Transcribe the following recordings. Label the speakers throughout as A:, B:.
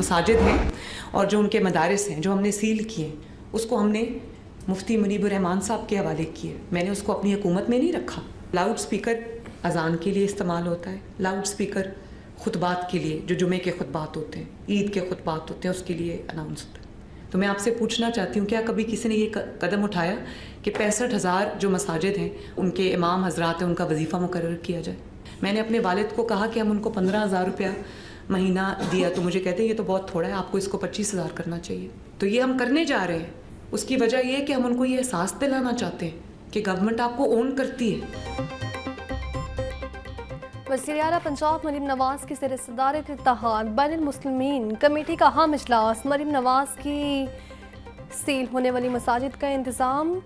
A: مساجد ہیں اور جو ان کے مدارس ہیں جو ہم نے سیل کیے ہیں، اس کو ہم نے مفتی منیب الرحمان صاحب کے حوالے کیے. میں نے اس کو اپنی حکومت میں نہیں رکھا. لاؤڈ سپیکر اذان کے لیے استعمال ہوتا ہے، لاؤڈ سپیکر خطبات کے لیے، جو جمعے کے خطبات ہوتے ہیں، عید کے خطبات ہوتے ہیں، اس کے لیے اناؤنس ہوتا ہے. تو میں آپ سے پوچھنا چاہتی ہوں، کیا کبھی کسی نے یہ قدم اٹھایا کہ 65,000 جو مساجد ہیں ان کے امام حضرات ہیں ان کا وظیفہ مقرر کیا جائے؟ میں نے اپنے والد کو کہا کہ ہم ان کو 15,000 روپیہ مہینہ دیا تو مجھے کہتے ہیں یہ تو بہت تھوڑا ہے، آپ کو اس کو 25,000 کرنا چاہیے. تو یہ ہم کرنے جا رہے ہیں. اس کی وجہ یہ ہے کہ ہم ان کو یہ احساس دلانا چاہتے ہیں کہ گورنمنٹ آپ کو اون کرتی ہے.
B: وزیر اعلیٰ پنجاب مریم نواز کی زیر صدارت اتحاد بین المسلمین کمیٹی کا اہم اجلاس. مریم نواز کی سیل ہونے والی مساجد کا انتظام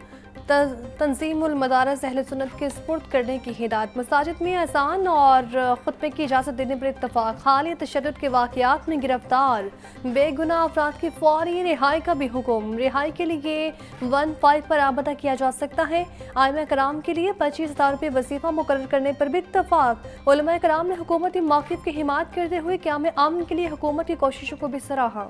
B: تنظیم المدارس اہل سنت کے سپرد کرنے کی ہدایت. مساجد میں اذان اور خطبے کی اجازت دینے پر اتفاق. حالیہ تشدد کے واقعات میں گرفتار بے گناہ افراد کی فوری رہائی کا بھی حکم. رہائی کے لیے 15 پر آبادہ کیا جا سکتا ہے. ائمہ کرام کے لیے 25,000 روپے وظیفہ مقرر کرنے پر بھی اتفاق. علماء کرام نے حکومتی موقف کی حمایت کرتے ہوئے قیام امن کے لیے حکومت کی کوششوں کو بھی سراہا.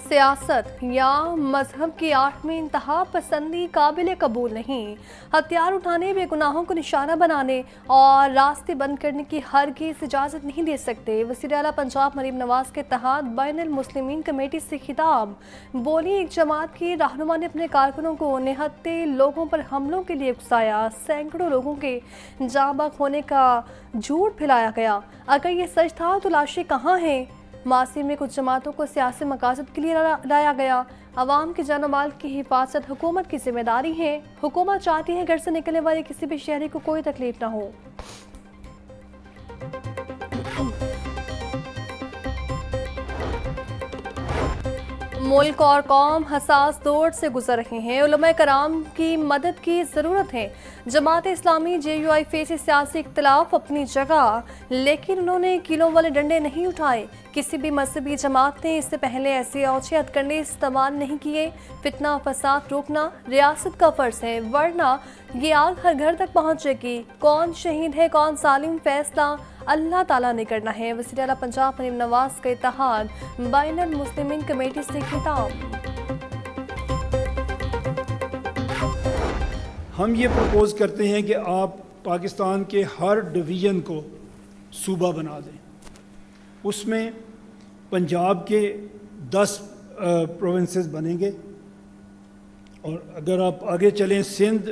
B: سیاست یا مذہب کی آڑ میں انتہا پسندی قابل قبول نہیں. ہتھیار اٹھانے، بے گناہوں کو نشانہ بنانے اور راستے بند کرنے کی ہرگز اجازت نہیں دے سکتے. وزیر اعلیٰ پنجاب مریم نواز کے اتحاد بین المسلمین کمیٹی سے خطاب. بولی ایک جماعت کی رہنما نے اپنے کارکنوں کو نہتے لوگوں پر حملوں کے لیے اکسایا. سینکڑوں لوگوں کے جاں بحق ہونے کا جھوٹ پھیلایا گیا. اگر یہ سچ تھا تو لاشیں کہاں ہیں؟ ماضی میں کچھ جماعتوں کو سیاسی مقاصد کے لیے لایا گیا. عوام کے جان و مال کی حفاظت حکومت کی ذمہ داری ہے. حکومت چاہتی ہے گھر سے نکلنے والے کسی بھی شہری کو کوئی تکلیف نہ ہو. ملک اور قوم حساس دور سے گزر رہے ہیں. علماء کرام کی مدد کی ضرورت ہے. جماعت اسلامی JUI فیس سیاسی اختلاف اپنی جگہ، لیکن انہوں نے کیلوں والے ڈنڈے نہیں اٹھائے. کسی بھی مذہبی جماعت نے اس سے پہلے ایسے اوچھے ہتھ کنڈے استعمال نہیں کیے. فتنہ فساد روکنا ریاست کا فرض ہے، ورنہ یہ آگ ہر گھر تک پہنچے گی. کون شہید ہے کون ظالم، فیصلہ اللہ تعالیٰ نے کرنا ہے. وزیر اعلیٰ پنجاب مریم نواز کا اتحاد بین المسلمین کمیٹی سے خطاب.
C: ہم یہ پروپوز کرتے ہیں کہ آپ پاکستان کے ہر ڈویژن کو صوبہ بنا دیں. اس میں پنجاب کے 10 پروونسز بنیں گے، اور اگر آپ آگے چلیں سندھ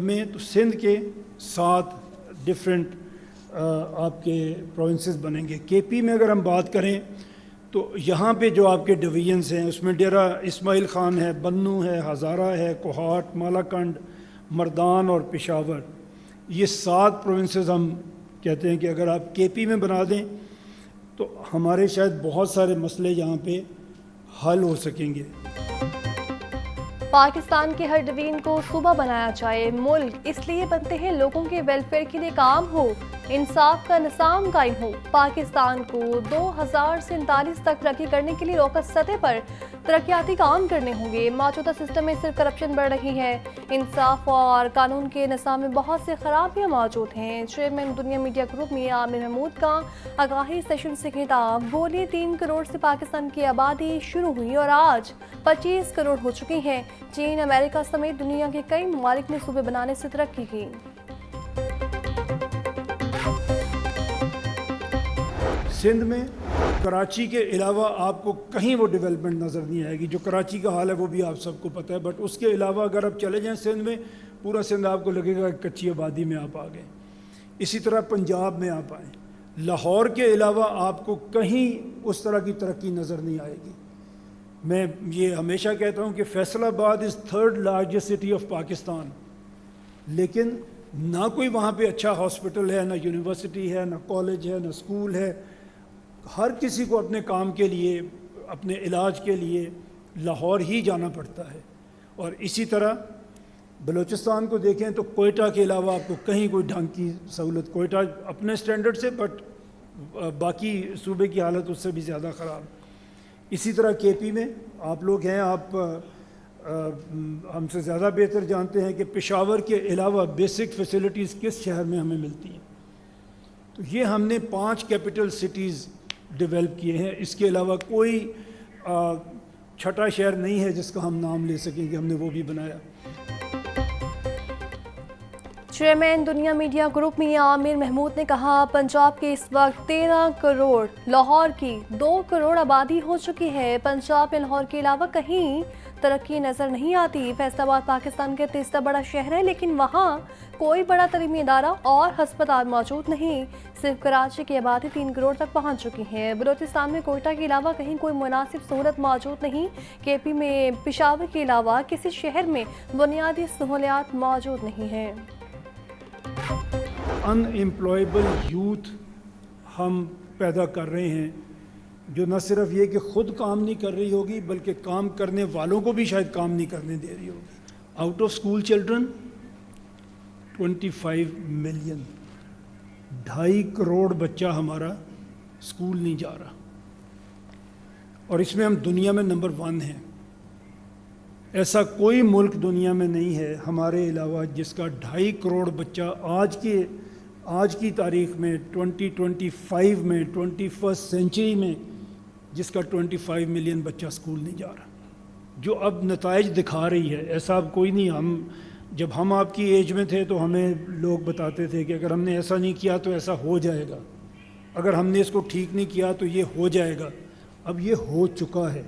C: میں تو سندھ کے 7 ڈفرینٹ آپ کے پروونسز بنیں گے. KP میں اگر ہم بات کریں تو یہاں پہ جو آپ کے ڈویژنز ہیں اس میں ڈیرہ اسماعیل خان ہے، بنو ہے، ہزارہ ہے، کوہاٹ، مالاکنڈ، مردان اور پشاور. یہ 7 پروونسز ہم کہتے ہیں کہ اگر آپ KP میں بنا دیں تو ہمارے شاید بہت سارے مسئلے یہاں پہ حل ہو سکیں گے.
B: پاکستان کے ہر ڈویژن کو صوبہ بنایا جائے. ملک اس لیے بنتے ہیں لوگوں کے ویلفیئر کے لیے کام ہو، انصاف کا نظام قائم ہو. پاکستان کو 2000 سے 39 تک ترقی کرنے کے لیے لوکل سطح پر ترقیاتی کام کرنے ہوں گے. موجودہ سسٹم میں صرف کرپشن بڑھ رہی ہے. انصاف اور قانون کے نظام میں بہت سے خرابیاں موجود ہیں. چیئرمین دنیا میڈیا گروپ میاں عامر محمود کا آگاہی سیشن سے خطاب. بولی 3 کروڑ سے پاکستان کی آبادی شروع ہوئی اور آج 25 کروڑ ہو چکی ہے. چین، امریکہ سمیت دنیا کے کئی ممالک نے صوبے بنانے سے ترقی کی.
C: سندھ میں کراچی کے علاوہ آپ کو کہیں وہ ڈیولپمنٹ نظر نہیں آئے گی. جو کراچی کا حال ہے وہ بھی آپ سب کو پتہ ہے، بٹ اس کے علاوہ اگر آپ چلے جائیں سندھ میں، پورا سندھ آپ کو لگے گا کچی آبادی میں آپ آ گئے. اسی طرح پنجاب میں آپ آئیں، لاہور کے علاوہ آپ کو کہیں اس طرح کی ترقی نظر نہیں آئے گی. میں یہ ہمیشہ کہتا ہوں کہ فیصل آباد از 3rd largest city of Pakistan, لیکن نہ کوئی وہاں پہ اچھا ہاسپٹل ہے، نہ یونیورسٹی ہے، نہ کالج ہے، نہ اسکول ہے. ہر کسی کو اپنے کام کے لیے، اپنے علاج کے لیے لاہور ہی جانا پڑتا ہے. اور اسی طرح بلوچستان کو دیکھیں تو کوئٹہ کے علاوہ آپ کو کہیں کوئی ڈھنگ کی سہولت، کوئٹہ اپنے سٹینڈرڈ سے، بٹ باقی صوبے کی حالت اس سے بھی زیادہ خراب. اسی طرح KP میں آپ لوگ ہیں، آپ ہم سے زیادہ بہتر جانتے ہیں کہ پشاور کے علاوہ بیسک فیسلٹیز کس شہر میں ہمیں ملتی ہیں. تو یہ ہم نے 5 کیپٹل سٹیز ڈیولپ کیے ہیں. اس کے علاوہ کوئی چھٹا شہر نہیں ہے جس کا ہم نام لے سکیں کہ ہم نے وہ بھی بنایا.
B: چیئرمین دنیا میڈیا گروپ میاں عامر محمود نے کہا پنجاب کے اس وقت 13 کروڑ، لاہور کی 2 کروڑ آبادی ہو چکی ہے. پنجاب میں لاہور کے علاوہ کہیں ترقی نظر نہیں آتی. فیصل آباد پاکستان کا تیسرا بڑا شہر ہے لیکن وہاں کوئی بڑا تعلیمی ادارہ اور ہسپتال موجود نہیں. صرف کراچی کی آبادی 3 کروڑ تک پہنچ چکی ہے. بلوچستان میں کوئٹہ کے علاوہ کہیں کوئی مناسب سہولت موجود نہیں. کے پی میں پشاور کے علاوہ کسی شہر میں بنیادی سہولیات موجود نہیں ہیں.
C: ان ایمپلائیبل یوتھ ہم پیدا کر رہے ہیں جو نہ صرف یہ کہ خود کام نہیں کر رہی ہوگی بلکہ کام کرنے والوں کو بھی شاید کام نہیں کرنے دے رہی ہوگی. Out of school children 25 million, 2.5 crore بچہ ہمارا اسکول نہیں جا رہا اور اس میں ہم دنیا میں نمبر 1 ہیں. ایسا کوئی ملک دنیا میں نہیں ہے ہمارے علاوہ جس کا 2.5 کروڑ بچہ آج کی تاریخ میں 2025 میں 21 سینچری میں جس کا 25 ملین بچہ اسکول نہیں جا رہا. جو اب نتائج دکھا رہی ہے ایسا اب کوئی نہیں. جب ہم آپ کی ایج میں تھے تو ہمیں لوگ بتاتے تھے کہ اگر ہم نے ایسا نہیں کیا تو ایسا ہو جائے گا، اگر ہم نے اس کو ٹھیک نہیں کیا تو یہ ہو جائے گا. اب یہ ہو چکا ہے.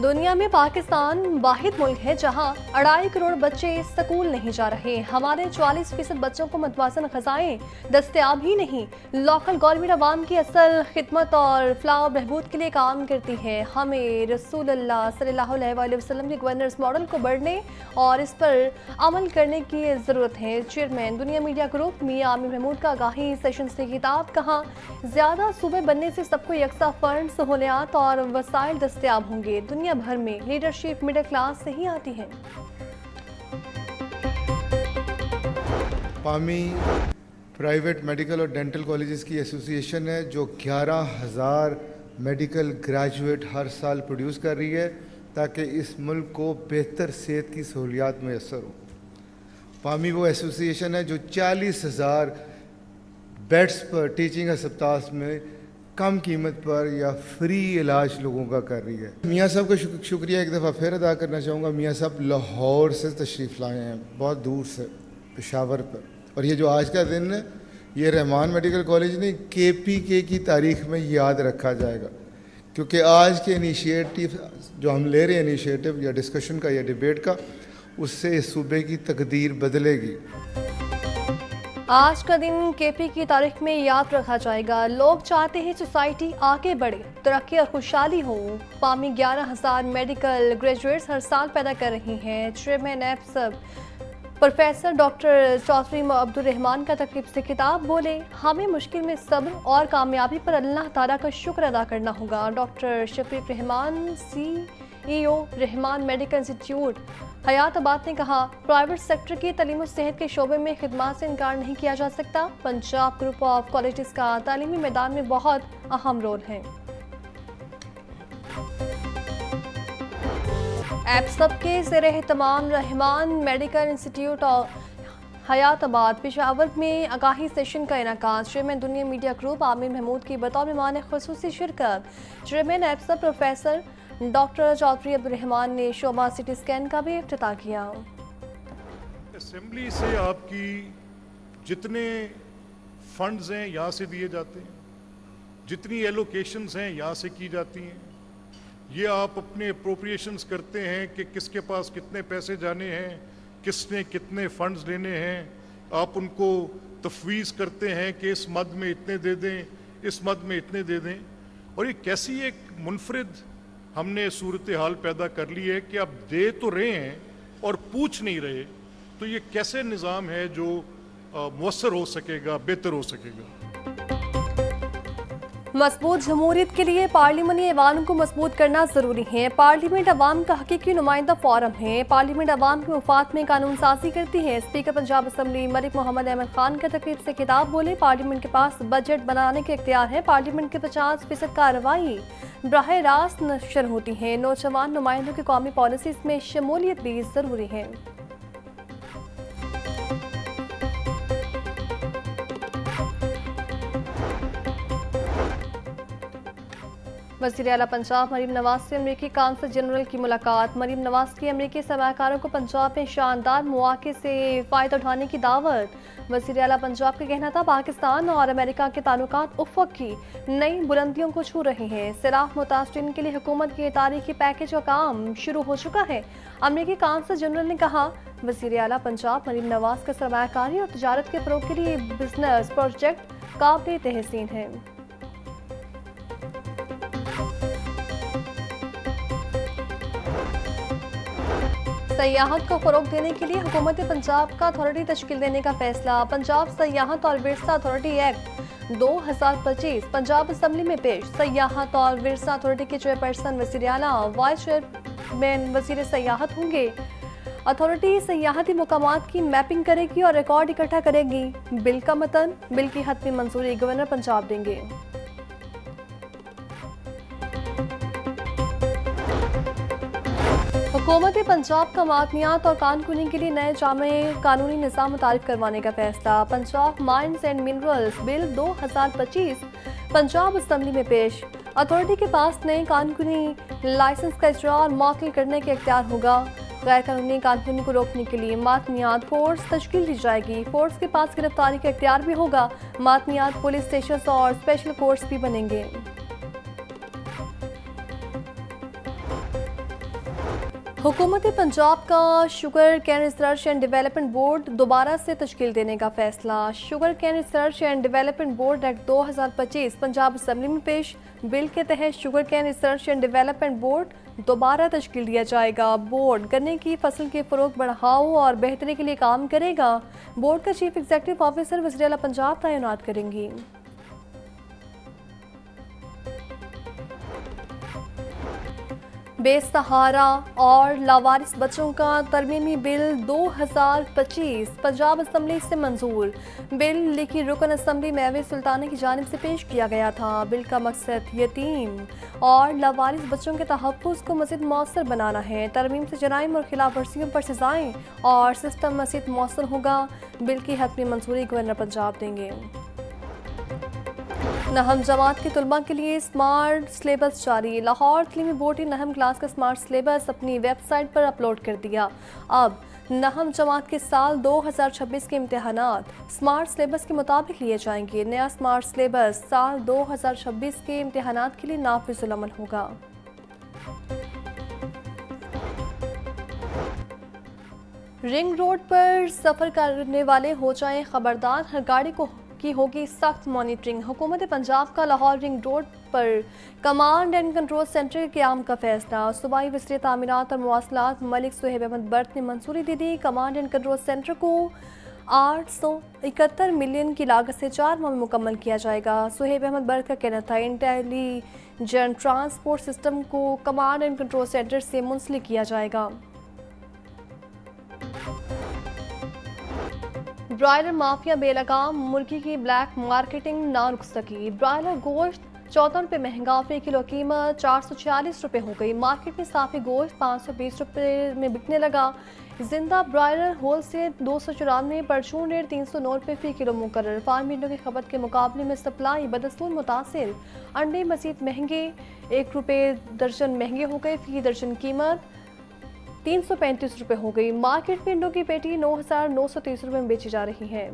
B: دنیا میں پاکستان واحد ملک ہے جہاں 2.5 کروڑ بچے سکول نہیں جا رہے. ہمارے 40% بچوں کو متوازن غذائیں دستیاب ہی نہیں. لوکل گورنمنٹ عوام کی اصل خدمت اور فلاح و بہبود کے لیے کام کرتی ہے. ہمیں رسول اللہ صلی اللہ علیہ وآلہ وسلم کے گورننس ماڈل کو بڑھنے اور اس پر عمل کرنے کی ضرورت ہے. چیئرمین دنیا میڈیا گروپ میاں عامر محمود کا آگاہی سیشن سے خطاب. کہاں زیادہ صوبے بننے سے سب کو یکساں فنڈ، سہولیات اور وسائل دستیاب ہوں گے. دنیا بھر میں لیڈرشپ مڈل کلاس سے ہی آتی ہے.
D: پامی پرائیویٹ میڈیکل اور ڈینٹل کالجز کی ایسوسی ایشن ہے جو 11,000 میڈیکل گریجویٹ ہر سال پروڈیوس کر رہی ہے تاکہ اس ملک کو بہتر صحت کی سہولیات میسر ہو. پامی وہ ایسوسی ایشن ہے جو 40,000 بیڈس پر ٹیچنگ ہسپتال میں کم قیمت پر یا فری علاج لوگوں کا کر رہی ہے. میاں صاحب کا شکریہ ایک دفعہ پھر ادا کرنا چاہوں گا. میاں صاحب لاہور سے تشریف لائے ہیں، بہت دور سے، پشاور پر. اور یہ جو آج کا دن ہے یہ رحمان میڈیکل کالج نہیں KPK کی تاریخ میں یاد رکھا جائے گا کیونکہ آج کے انیشیٹو جو ہم لے رہے ہیں انیشیٹو یا ڈسکشن کا یا ڈیبیٹ کا، اس سے اس صوبے کی تقدیر بدلے گی.
B: آج کا دن KP کی تاریخ میں یاد رکھا جائے گا. لوگ چاہتے ہیں سوسائٹی آگے بڑھے، ترقی اور خوشحالی ہو. پامی 11,000 میڈیکل گریجویٹس ہر سال پیدا کر رہی ہیں. چیئرمین ایپسب پروفیسر ڈاکٹر چودھری عبد الرحمان کا تقریب سے خطاب. بولے ہمیں مشکل میں صبر اور کامیابی پر اللہ تعالیٰ کا شکر ادا کرنا ہوگا. ڈاکٹر شفیق رحمان CEO رحمان میڈیکل انسٹیٹیوٹ حیات آباد نے کہا پرائیویٹ سیکٹر کی تعلیم و صحت کے شعبے میں خدمات سے انکار نہیں کیا جا سکتا. پنجاب گروپ آف کالجز کا تعلیمی میدان میں بہت اہم رول ہے. ایپسب کے زیر اہتمام رحمان میڈیکل انسٹیٹیوٹ حیات آباد پشاور میں آگاہی سیشن کا انعقاد. چیئرمین دنیا میڈیا گروپ عامر محمود کی بطور مہمان خصوصی شرکت. چیئرمین ایپسب پروفیسر ڈاکٹر چودھری عبد الرحمان نے شعبہ سٹی اسکین کا بھی افتتاح کیا.
E: اسمبلی سے آپ کی جتنے فنڈز ہیں یہاں سے دیے جاتے ہیں، جتنی ایلوکیشنز ہیں یہاں سے کی جاتی ہیں. یہ آپ اپنے اپروپریشنز کرتے ہیں کہ کس کے پاس کتنے پیسے جانے ہیں، کس نے کتنے فنڈز لینے ہیں. آپ ان کو تفویض کرتے ہیں کہ اس مد میں اتنے دے دیں، اس مد میں اتنے دے دیں. اور یہ کیسی ایک منفرد ہم نے صورتحال پیدا کر لی ہے کہ آپ دے تو رہے ہیں اور پوچھ نہیں رہے. تو یہ کیسے نظام ہے جو مؤثر ہو سکے گا، بہتر ہو سکے گا؟
B: مضبوط جمہوریت کے لیے پارلیمانی ایوان کو مضبوط کرنا ضروری ہے. پارلیمنٹ عوام کا حقیقی نمائندہ فورم ہے. پارلیمنٹ عوام کے مفاد میں قانون سازی کرتی ہے. اسپیکر پنجاب اسمبلی ملک محمد احمد خان کا تقریب سے خطاب. بولے پارلیمنٹ کے پاس بجٹ بنانے کے اختیار ہے. پارلیمنٹ کے 50% کارروائی براہ راست نشر ہوتی ہے. نوجوان نمائندوں کی قومی پالیسیز میں شمولیت بھی ضروری ہے. وزیر اعلیٰ پنجاب مریم نواز سے امریکی قونصل جنرل کی ملاقات۔ مریم نواز کی امریکی سرمایہ کاروں کو پنجاب میں شاندار مواقع سے فائدہ اٹھانے کی دعوت۔ وزیر اعلیٰ پنجاب کا کہنا تھا پاکستان اور امریکہ کے تعلقات افق کی نئی بلندیوں کو چھو رہے ہیں۔ سیلاب متاثرین کے لیے حکومت کے تاریخی پیکیج کا کام شروع ہو چکا ہے۔ امریکی قونصل جنرل نے کہا وزیر اعلیٰ پنجاب مریم نواز کا سرمایہ کاری اور تجارت کے فروغ کے لیے بزنس پروجیکٹ قابل تحسین ہے۔ سیاحت کو فروغ دینے کے لیے حکومت پنجاب کا اتھارٹی تشکیل دینے کا فیصلہ۔ پنجاب سیاحت اور ورثہ اتھارٹی ایکٹ 2025 پنجاب اسمبلی میں پیش۔ سیاحت اور ورثہ اتھارٹی کے چیئرپرسن وزیر اعلیٰ، وائس چیئرمین وزیر سیاحت ہوں گے۔ اتھارٹی سیاحتی مقامات کی میپنگ کرے گی اور ریکارڈ اکٹھا کرے گی۔ بل کا متن، بل کی حتمی منظوری گورنر پنجاب دیں گے۔ حکومت پنجاب کا معدنیات اور کان کنی کے لیے نئے جامع قانونی نظام متعارف کروانے کا فیصلہ۔ Punjab mines and minerals bill 2025 Punjab assembly میں پیش۔ اتھارٹی کے پاس نئے کان کنی لائسنس کا اجرا اور معطل کرنے کا اختیار ہوگا۔ غیر قانونی کان کنی کو روکنے کے لیے معدنیات فورس تشکیل دی جائے گی۔ فورس کے پاس گرفتاری کا اختیار بھی ہوگا۔ معدنیات پولیس اسٹیشنز اور اسپیشل کورٹس بھی بنیں گے۔ حکومت پنجاب کا sugar cane research and development board دوبارہ سے تشکیل دینے کا فیصلہ۔ Sugar cane research and development board act 2025 Punjab assembly میں پیش۔ بل کے تحت sugar cane research and development board دوبارہ تشکیل دیا جائے گا۔ بورڈ گنے کی فصل کے فروغ بڑھاؤ اور بہتری کے لیے کام کرے گا۔ بورڈ کا چیف ایگزیکٹو آفیسر وزیر اعلیٰ پنجاب تعینات کریں گی۔ بے سہارا اور لاوارث بچوں کا ترمیمی بل 2025 پنجاب اسمبلی سے منظور۔ بل لکھی رکن اسمبلی مہوش سلطانہ کی جانب سے پیش کیا گیا تھا۔ بل کا مقصد یتیم اور لاوارث بچوں کے تحفظ کو مزید مؤثر بنانا ہے۔ ترمیم سے جرائم اور خلاف ورزیوں پر سزائیں اور سسٹم مزید مؤثر ہوگا۔ بل کی حتمی منظوری گورنر پنجاب دیں گے۔ نہم جماعت کے طلباء کے لیے اسمارٹ سلیبس جاری۔ لاہور تعلیمی بورڈ نے نہم کلاس کا اسمارٹ سلیبس اپنی ویب سائٹ پر اپلوڈ کر دیا۔ اب نہم جماعت کے سال 2026 کے امتحانات اسمارٹ سلیبس کے مطابق لیے جائیں گے۔ نیا اسمارٹ سلیبس سال 2026 کے امتحانات کے لیے نافذ العمل ہوگا۔ رنگ روڈ پر سفر کرنے والے ہو جائیں خبردار، ہر گاڑی کی ہوگی سخت مانیٹرنگ۔ حکومت پنجاب کا Lahore ring road per command and control centre کے قیام کا فیصلہ۔ صوبائی وزیر تعمیرات اور مواصلات ملک صہیب احمد برت نے منظوری دے دی۔ کمانڈ اینڈ کنٹرول سینٹر کو 871 ملین کی لاگت سے 4 ماہ میں مکمل کیا جائے گا۔ صہیب احمد برت کا کہنا تھا انٹیلیجنٹ ٹرانسپورٹ سسٹم کو کمانڈ اینڈ کنٹرول سینٹر سے منسلک کیا جائے گا۔ برائلر مافیا بے لگام، مرغی کی بلیک مارکیٹنگ نہ رک سکی۔ برائلر گوشت 14 روپے مہنگا، فی کلو قیمت 446 روپے ہو گئی۔ مارکیٹ میں صافی گوشت 520 روپے میں بکنے لگا۔ زندہ برائلر ہول سیل 294، پرچون ریٹ 309 روپے فی کلو مقرر۔ فارم انڈوں کی کھپت کے مقابلے میں سپلائی بدستور متاثر۔ انڈے مزید مہنگے، 1 روپے درجن مہنگے ہو گئے، فی درجن قیمت 335 روپے ہو گئی۔ مارکیٹ میں انڈوں کی پیٹی 9930 روپے میں بیچی جا رہی ہے۔